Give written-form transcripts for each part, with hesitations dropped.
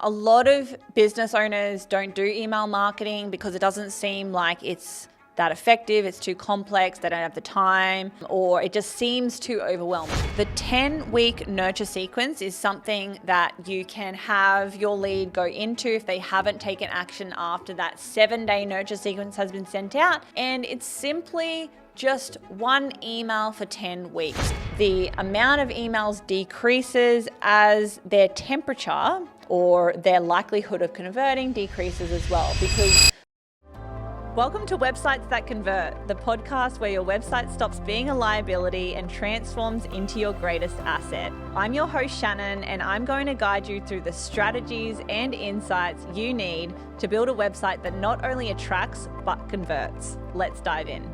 a lot of business owners don't do email marketing because it doesn't seem like it's that effective, it's too complex, they don't have the time, or it just seems too overwhelming. The 10-week nurture sequence is something that you can have your lead go into if they haven't taken action after that 7-day nurture sequence has been sent out. And it's simply just one email for 10 weeks. The amount of emails decreases as their temperature or their likelihood of converting decreases as well, because welcome to Websites That Convert, the podcast where your website stops being a liability and transforms into your greatest asset. I'm your host, Shannon, and I'm going to guide you through the strategies and insights you need to build a website that not only attracts, but converts. Let's dive in.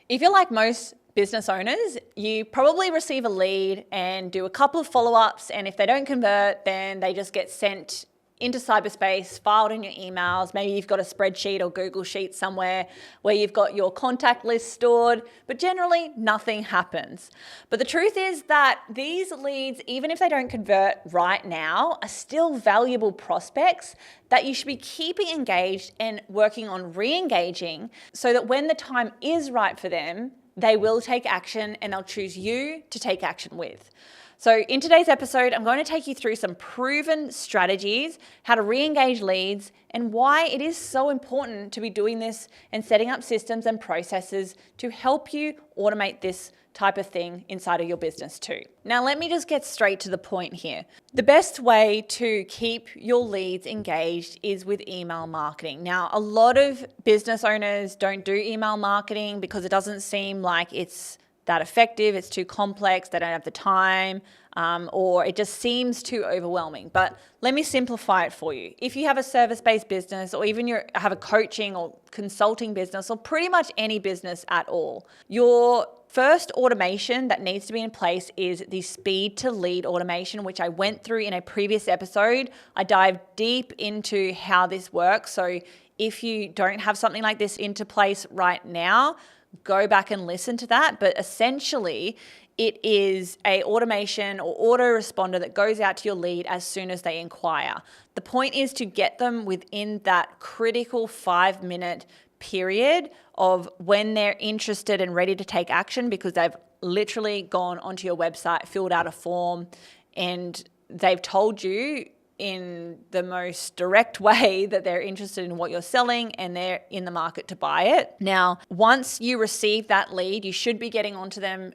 If you're like most business owners, you probably receive a lead and do a couple of follow-ups, and if they don't convert, then they just get sent into cyberspace, filed in your emails. Maybe you've got a spreadsheet or Google Sheet somewhere where you've got your contact list stored, but generally nothing happens. But the truth is that these leads, even if they don't convert right now, are still valuable prospects that you should be keeping engaged and working on re-engaging so that when the time is right for them, they will take action and they'll choose you to take action with. So in today's episode, I'm going to take you through some proven strategies, how to re-engage leads, and why it is so important to be doing this and setting up systems and processes to help you automate this type of thing inside of your business too. Now, let me just get straight to the point here. The best way to keep your leads engaged is with email marketing. Now, a lot of business owners don't do email marketing because it doesn't seem like it's that effective, it's too complex, they don't have the time, or it just seems too overwhelming. But let me simplify it for you. If you have a service-based business, or even you have a coaching or consulting business, or pretty much any business at all, your first automation that needs to be in place is the speed to lead automation, which I went through in a previous episode. I dived deep into how this works. So if you don't have something like this into place right now, go back and listen to that. But essentially, it is a automation or autoresponder that goes out to your lead as soon as they inquire. The point is to get them within that critical 5-minute period of when they're interested and ready to take action, because they've literally gone onto your website, filled out a form, and they've told you in the most direct way that they're interested in what you're selling and they're in the market to buy it. Now, once you receive that lead, you should be getting onto them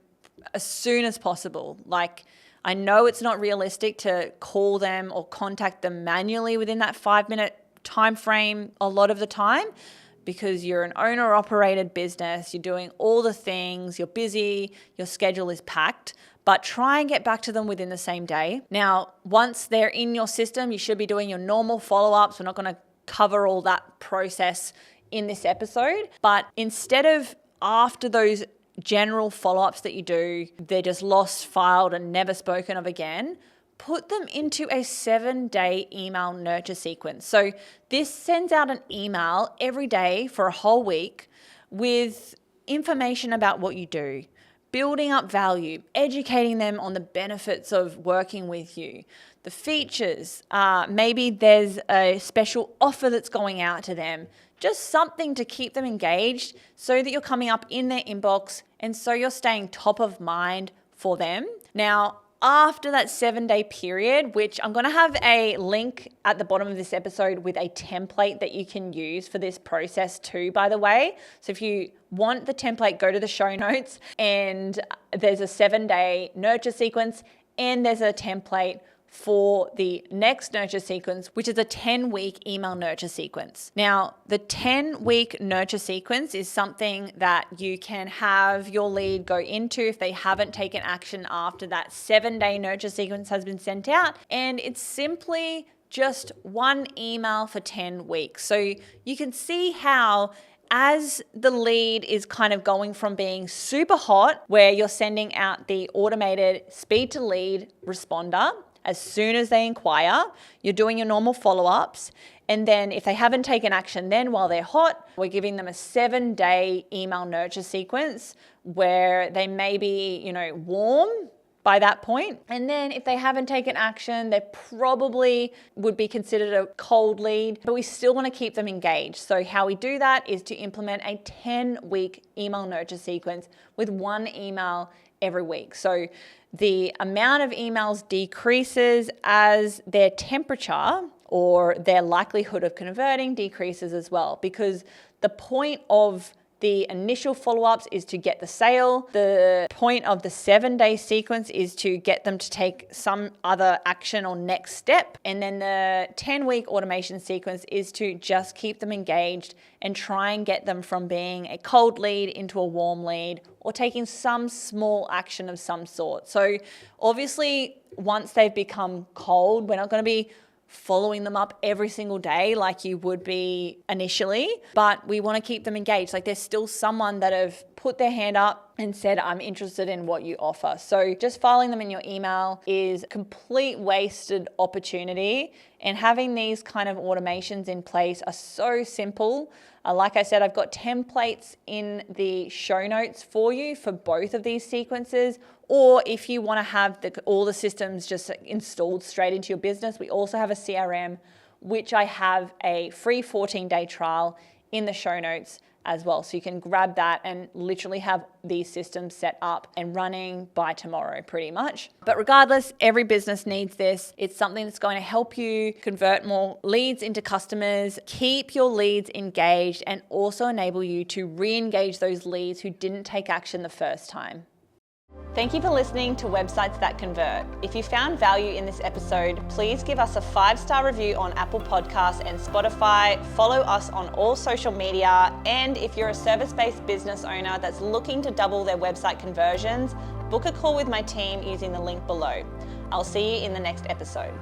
as soon as possible. Like, I know it's not realistic to call them or contact them manually within that 5-minute time frame a lot of the time, because you're an owner-operated business, you're doing all the things, you're busy, your schedule is packed. But try and get back to them within the same day. Now, once they're in your system, you should be doing your normal follow-ups. We're not going to cover all that process in this episode. But instead of after those general follow-ups that you do, they're just lost, filed, and never spoken of again, put them into a 7-day email nurture sequence. So this sends out an email every day for a whole week with information about what you do, building up value, educating them on the benefits of working with you, the features, maybe there's a special offer that's going out to them, just something to keep them engaged so that you're coming up in their inbox and so you're staying top of mind for them. Now, after that 7-day period, which I'm going to have a link at the bottom of this episode with a template that you can use for this process too, by the way. So if you want the template, go to the show notes and there's a 7-day nurture sequence and there's a template for the next nurture sequence, which is a 10-week email nurture sequence. Now, the 10-week nurture sequence is something that you can have your lead go into if they haven't taken action after that 7-day nurture sequence has been sent out. And it's simply just one email for 10 weeks. So you can see how as the lead is kind of going from being super hot, where you're sending out the automated speed to lead responder, as soon as they inquire, you're doing your normal follow-ups. And then if they haven't taken action then while they're hot, we're giving them a 7-day email nurture sequence where they may be, warm, by that point. And then if they haven't taken action, they probably would be considered a cold lead, but we still want to keep them engaged. So how we do that is to implement a 10-week email nurture sequence with one email every week. So the amount of emails decreases as their temperature or their likelihood of converting decreases as well, because the point of the initial follow-ups is to get the sale. The point of the 7-day sequence is to get them to take some other action or next step. And then the 10-week automation sequence is to just keep them engaged and try and get them from being a cold lead into a warm lead or taking some small action of some sort. So obviously, once they've become cold, we're not going to be following them up every single day like you would be initially, but we want to keep them engaged. Like there's still someone that have put their hand up and said, I'm interested in what you offer. So just filing them in your email is complete wasted opportunity, and having these kind of automations in place are so simple. Like I said, I've got templates in the show notes for you for both of these sequences. Or if you want to have all the systems just installed straight into your business, we also have a CRM, which I have a free 14-day trial in the show notes as well. So you can grab that and literally have these systems set up and running by tomorrow pretty much. But regardless, every business needs this. It's something that's going to help you convert more leads into customers, keep your leads engaged, and also enable you to re-engage those leads who didn't take action the first time. Thank you for listening to Websites That Convert. If you found value in this episode, please give us a 5-star review on Apple Podcasts and Spotify. Follow us on all social media. And if you're a service-based business owner that's looking to double their website conversions, book a call with my team using the link below. I'll see you in the next episode.